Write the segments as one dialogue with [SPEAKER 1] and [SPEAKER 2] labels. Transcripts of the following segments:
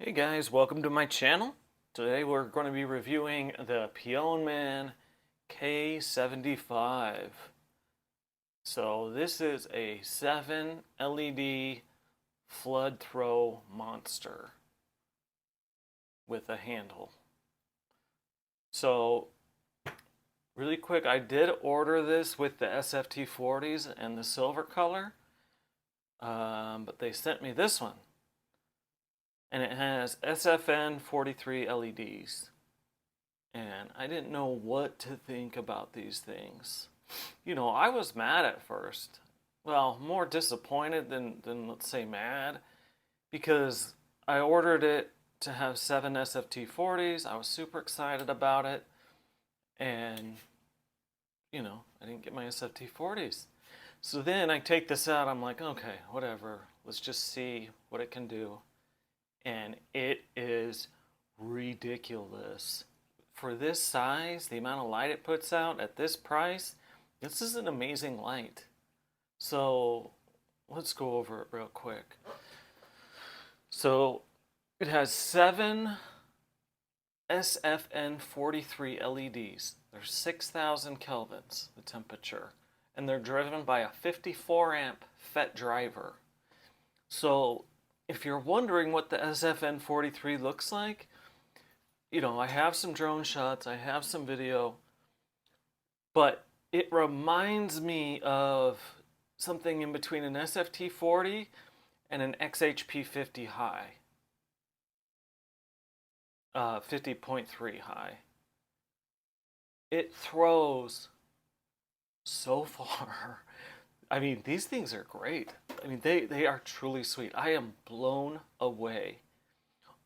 [SPEAKER 1] Hey guys, welcome to my channel. Today we're going to be reviewing the PIONEMAN K75. So this is a 7 LED flood throw monster with a handle. So really quick, I did order this with the SFT40s and the silver color, but they sent me this one. And it has Sfn43 LEDs. And I didn't know what to think about these things. You know, I was mad at first. Well, more disappointed than let's say mad. Because I ordered it to have 7 SFT40s. I was super excited about it. And, you know, I didn't get my SFT40s. So then I take this out. I'm like, okay, whatever. Let's just see what it can do. And it is ridiculous. For this size, the amount of light it puts out at this price, this is an amazing light. So let's go over it real quick. So it has 7 Sfn43 LEDs. They're 6,000 kelvins, the temperature. And they're driven by a 54 amp FET driver. So if you're wondering what the Sfn43 looks like, you know, I have some drone shots, I have some video, but it reminds me of something in between an SFT40 and an XHP50 high, 50.3 high. It throws so far. I mean, these things are great. I mean, they are truly sweet. I am blown away.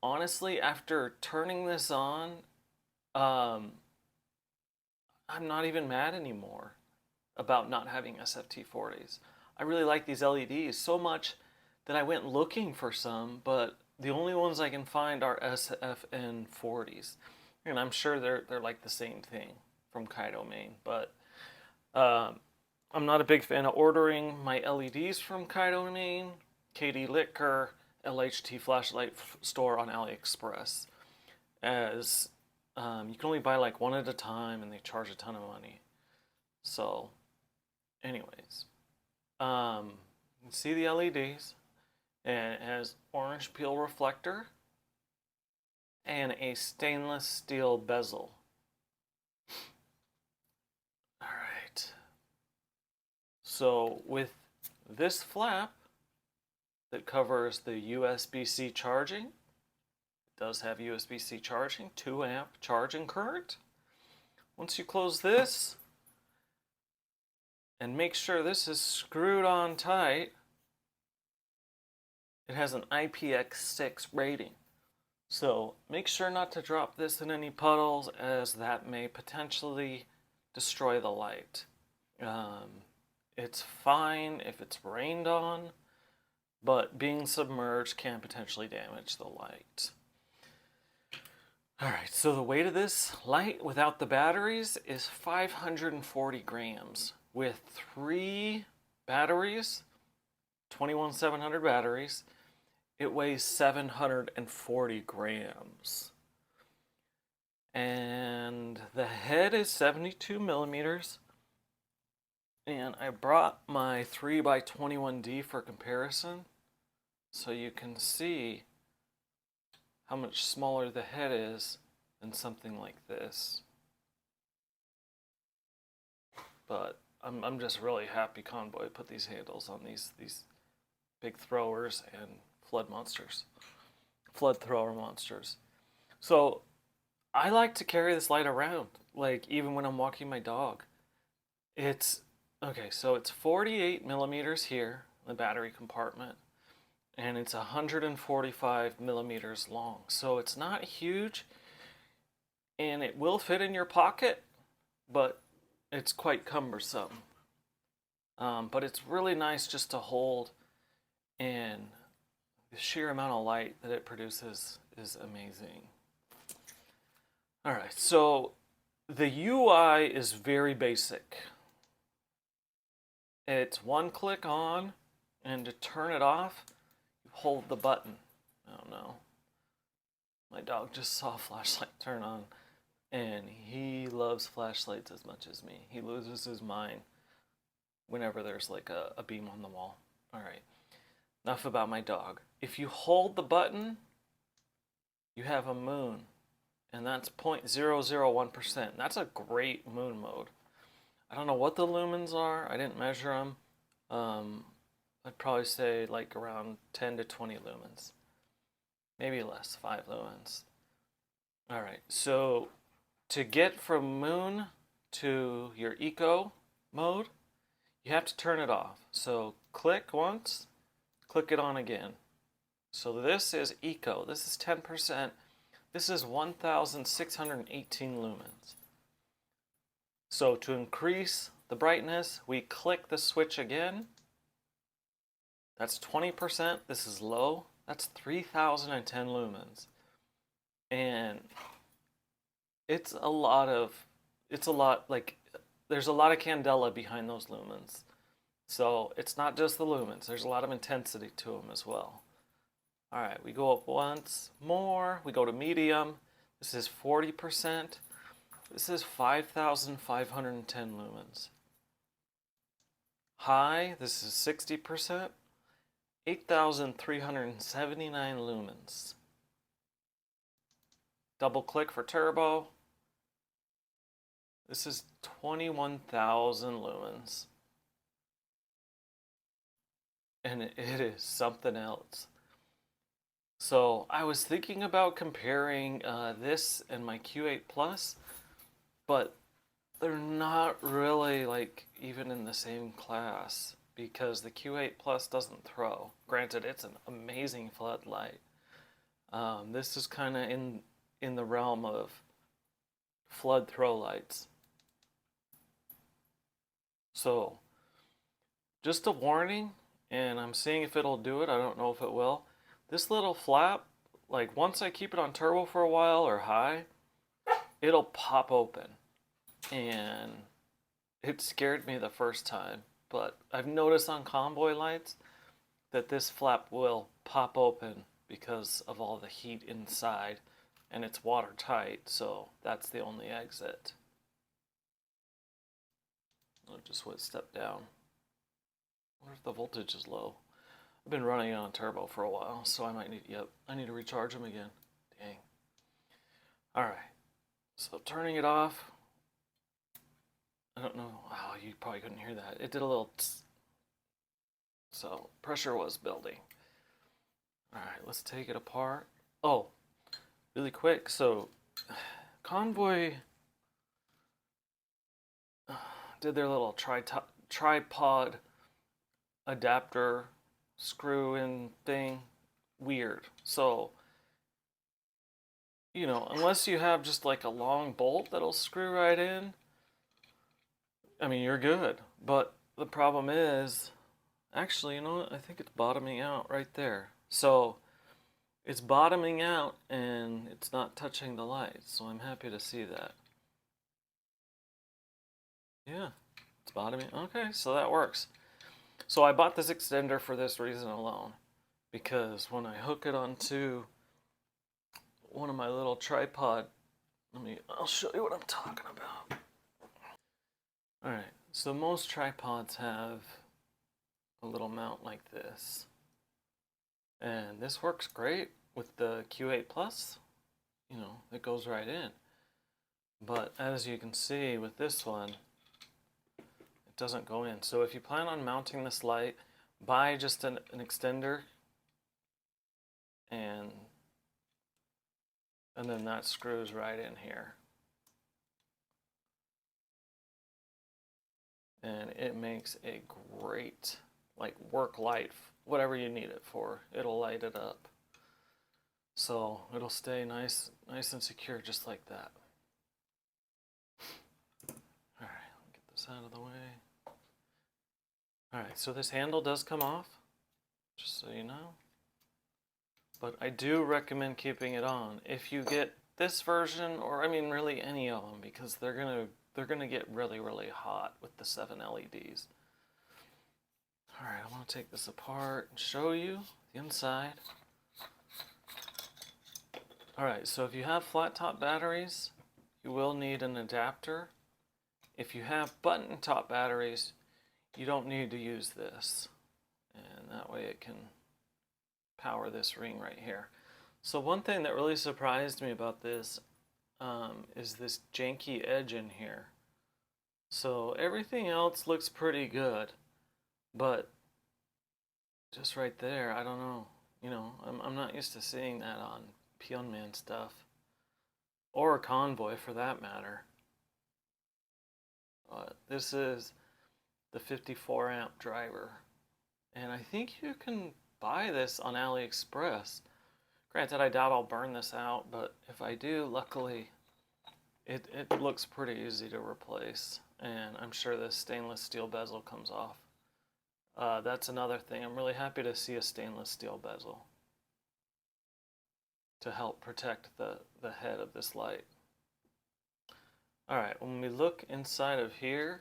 [SPEAKER 1] Honestly, after turning this on, I'm not even mad anymore about not having SFT40s. I really like these LEDs so much that I went looking for some, but the only ones I can find are SFN40s. And I'm sure they're like the same thing from PIONEMAN, but I'm not a big fan of ordering my LEDs from PIONEMAN, KD Liquor, LHT flashlight store on AliExpress, as you can only buy like one at a time and they charge a ton of money. So anyways, you can see the LEDs, and it has orange peel reflector and a stainless steel bezel. So with this flap that covers the USB-C charging, it does have USB-C charging, 2 amp charging current. Once you close this and make sure this is screwed on tight, it has an IPX6 rating. So make sure not to drop this in any puddles, as that may potentially destroy the light. It's fine if it's rained on, but being submerged can potentially damage the light. Alright, so the weight of this light without the batteries is 540 grams. With 3 batteries, 21700 batteries, it weighs 740 grams. And the head is 72 millimeters. And I brought my 3x21D for comparison, so you can see how much smaller the head is than something like this. But I'm just really happy Convoy put these handles on these big throwers and flood thrower monsters. So I like to carry this light around, like even when I'm walking my dog. Okay, so it's 48 millimeters here, the battery compartment, and it's 145 millimeters long. So it's not huge, and it will fit in your pocket, but it's quite cumbersome. But it's really nice just to hold, and the sheer amount of light that it produces is amazing. Alright, so the UI is very basic. It's one click on, and to turn it off, you hold the button. I don't know. My dog just saw a flashlight turn on, and he loves flashlights as much as me. He loses his mind whenever there's like a beam on the wall. All right, enough about my dog. If you hold the button, you have a moon, and that's 0.001%. That's a great moon mode. I don't know what the lumens are. I didn't measure them. I'd probably say like around 10 to 20 lumens. Maybe less, 5 lumens. All right, so to get from moon to your eco mode, you have to turn it off. So click once, click it on again. So this is eco. This is 10%. This is 1,618 lumens. So to increase the brightness, we click the switch again. That's 20%. This is low. That's 3,010 lumens. And it's a lot, like, there's a lot of candela behind those lumens. So it's not just the lumens. There's a lot of intensity to them as well. All right, we go up once more. We go to medium. This is 40%. This is 5,510 lumens. High, this is 60%. 8,379 lumens. Double click for turbo. This is 21,000 lumens. And it is something else. So I was thinking about comparing this and my Q8 Plus, but they're not really like even in the same class because the Q8 Plus doesn't throw. Granted, it's an amazing floodlight. This is kind of in the realm of flood throw lights. So just a warning, and I'm seeing if it'll do it. I don't know if it will. This little flap, like once I keep it on turbo for a while or high, it'll pop open. And it scared me the first time. But I've noticed on convoy lights that this flap will pop open because of all the heat inside. And it's watertight, so that's the only exit. I just went a step down. I wonder if the voltage is low. I've been running on turbo for a while, so I might need, I need to recharge them again. Dang. All right, so turning it off. I don't know, oh, you probably couldn't hear that. It did a little tss. So pressure was building. All right, let's take it apart. Oh, really quick, so Convoy did their little tripod adapter screw in thing weird. So, you know, unless you have just like a long bolt that'll screw right in, I mean, you're good. But the problem is, actually, you know what? I think it's bottoming out right there. So it's bottoming out and it's not touching the light. So I'm happy to see that. Yeah, it's bottoming. Okay, so that works. So I bought this extender for this reason alone. Because when I hook it onto one of my little tripod, I'll show you what I'm talking about. Alright, so most tripods have a little mount like this. And this works great with the Q8 Plus. You know, it goes right in. But as you can see with this one, it doesn't go in. So if you plan on mounting this light, buy just an extender and then that screws right in here. And it makes a great like work light, whatever you need it for. It'll light it up. So it'll stay nice and secure just like that. Alright, get this out of the way. Alright, so this handle does come off, just so you know. But I do recommend keeping it on if you get this version, or I mean really any of them, because they're gonna get really hot with the 7 LEDs. Alright, I want to take this apart and show you the inside. Alright, so if you have flat top batteries, you will need an adapter. If you have button top batteries, you don't need to use this. And that way it can power this ring right here. So one thing that really surprised me about this is this janky edge in here. So everything else looks pretty good, but just right there, I don't know. You know, I'm not used to seeing that on PIONEMAN stuff, or Convoy for that matter. This is the 54 amp driver, and I think you can buy this on AliExpress. Granted, I doubt I'll burn this out, but if I do, luckily, it looks pretty easy to replace, and I'm sure this stainless steel bezel comes off. That's another thing. I'm really happy to see a stainless steel bezel to help protect the head of this light. Alright, when we look inside of here,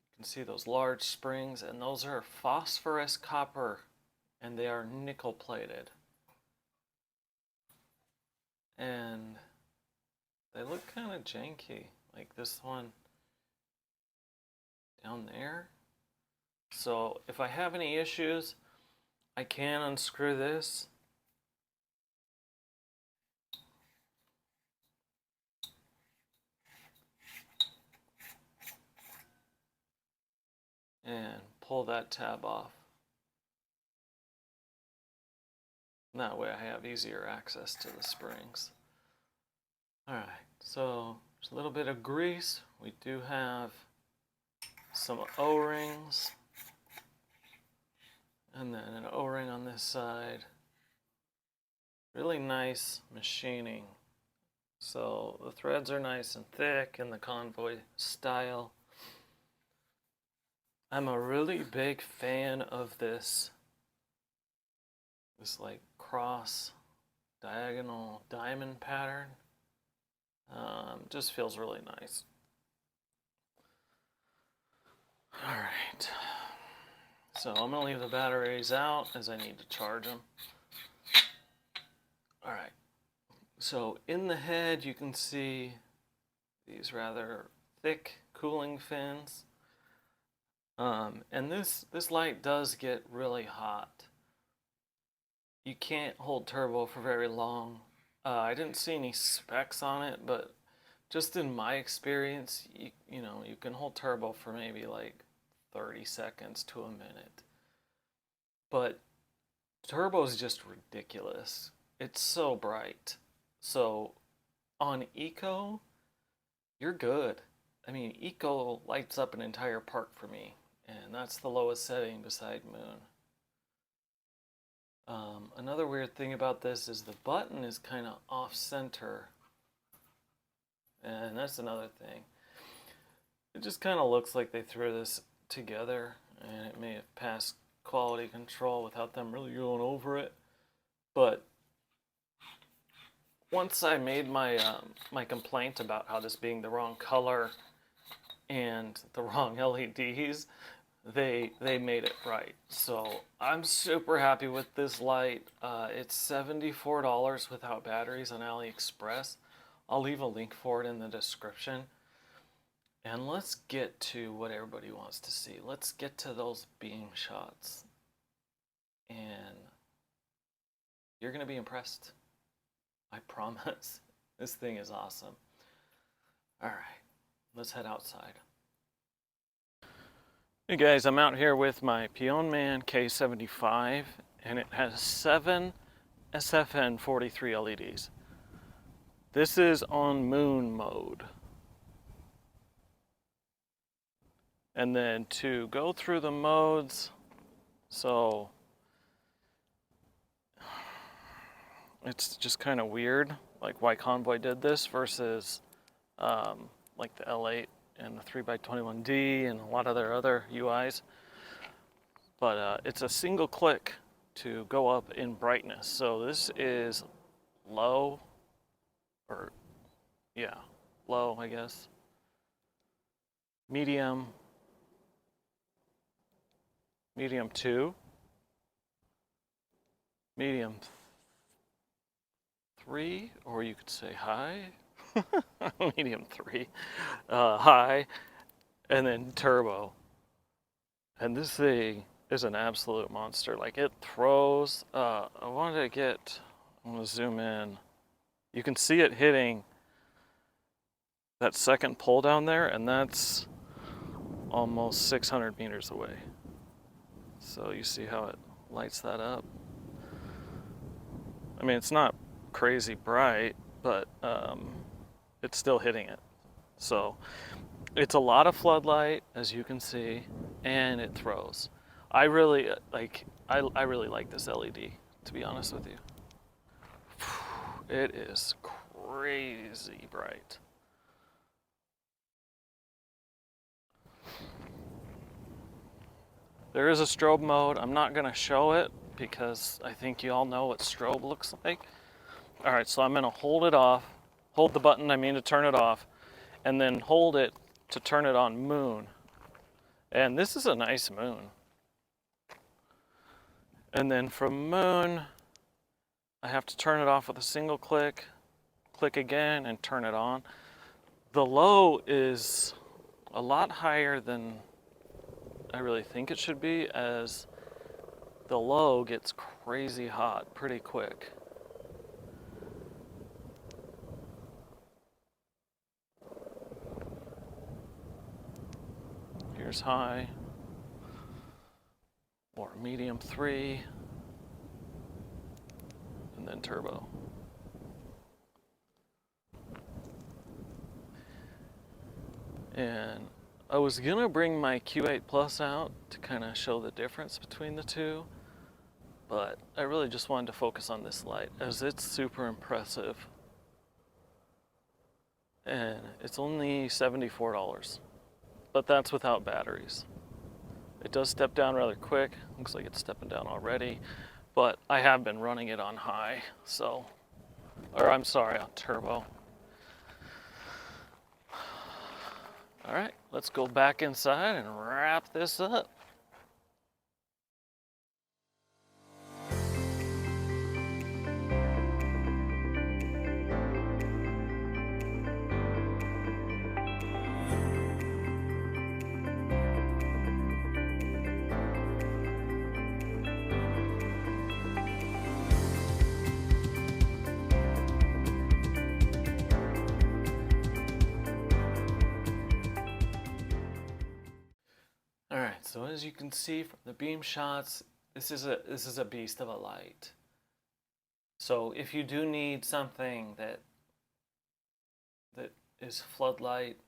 [SPEAKER 1] you can see those large springs, and those are phosphorus copper, and they are nickel plated. And they look kind of janky, like this one down there. So if I have any issues, I can unscrew this. And pull that tab off. And that way I have easier access to the springs. Alright, so there's a little bit of grease. We do have some O-rings. And then an O-ring on this side. Really nice machining. So the threads are nice and thick in the Convoy style. I'm a really big fan of this like cross diagonal diamond pattern. Just feels really nice. Alright, so I'm going to leave the batteries out as I need to charge them. Alright, so in the head you can see these rather thick cooling fins. And this light does get really hot. You can't hold turbo for very long. I didn't see any specs on it, but just in my experience, you know, you can hold turbo for maybe like 30 seconds to a minute. But turbo is just ridiculous. It's so bright. So on Eco, you're good. I mean, Eco lights up an entire park for me, and that's the lowest setting beside Moon. Another weird thing about this is the button is kind of off-center, and that's another thing. It just kind of looks like they threw this together, and it may have passed quality control without them really going over it. But once I made my my complaint about how this being the wrong color and the wrong LEDs, they made it right. So I'm super happy with this light. It's $74 without batteries on AliExpress. I'll leave a link for it in the description. And let's get to what everybody wants to see. Let's get to those beam shots. And you're going to be impressed. I promise. This thing is awesome. Alright, let's head outside. Hey guys, I'm out here with my PIONEMAN K75, and it has 7 Sfn43 LEDs. This is on Moon mode. And then to go through the modes, so it's just kind of weird, like why Convoy did this versus like the L8 and the 3x21D and a lot of their other UIs. But it's a single click to go up in brightness. So this is low, or yeah, low, I guess. Medium 2, medium 3, or you could say high, medium 3, high, and then turbo. And this thing is an absolute monster. Like, it throws, I'm gonna zoom in. You can see it hitting that second pole down there, and that's almost 600 meters away. So you see how it lights that up? I mean, it's not crazy bright, but it's still hitting it. So it's a lot of floodlight, as you can see, and it throws. I really like this LED, to be honest with you. It is crazy bright. There is a strobe mode. I'm not gonna show it because I think you all know what strobe looks like. All right, so I'm gonna hold it off, hold the button, to turn it off, and then hold it to turn it on moon. And this is a nice moon. And then from moon, I have to turn it off with a single click, click again, and turn it on. The low is a lot higher than I really think it should be, as the low gets crazy hot pretty quick. Here's high, or medium 3, and then turbo. And I was gonna bring my Q8 Plus out to kind of show the difference between the two, but I really just wanted to focus on this light, as it's super impressive. And it's only $74, but that's without batteries. It does step down rather quick. Looks like it's stepping down already, but I have been running it on high, so, or I'm sorry, on turbo. All right, let's go back inside and wrap this up. All right, so as you can see from the beam shots, this is a beast of a light. So if you do need something that is floodlight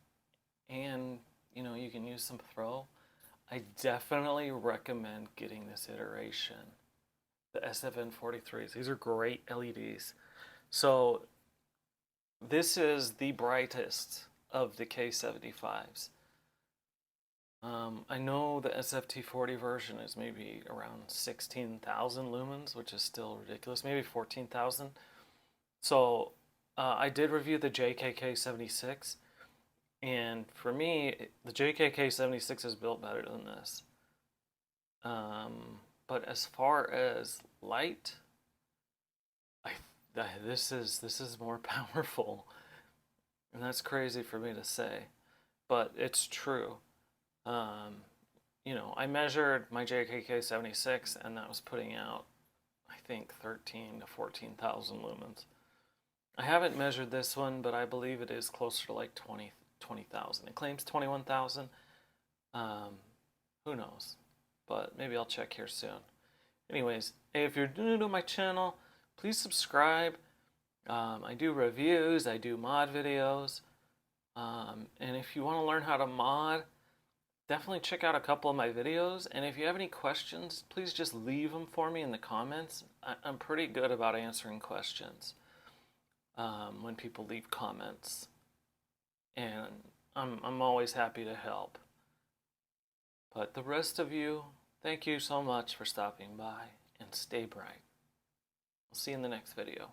[SPEAKER 1] and you can use some throw, I definitely recommend getting this iteration, the Sfn43s. These are great LEDs. So this is the brightest of the K75s. I know the SFT40 version is maybe around 16,000 lumens, which is still ridiculous, maybe 14,000. So I did review the JKK76, and for me, the JKK76 is built better than this. But as far as light, this is more powerful, and that's crazy for me to say, but it's true. I measured my JKK76, and that was putting out, I think, 13 to 14,000 lumens. I haven't measured this one, but I believe it is closer to like 20,000. It claims 21,000. Who knows? But maybe I'll check here soon. Anyways, hey, if you're new to my channel, please subscribe. I do reviews, I do mod videos, and if you want to learn how to mod, definitely check out a couple of my videos. And if you have any questions, please just leave them for me in the comments. I'm pretty good about answering questions when people leave comments, and I'm always happy to help. But the rest of you, thank you so much for stopping by, and stay bright. I'll see you in the next video.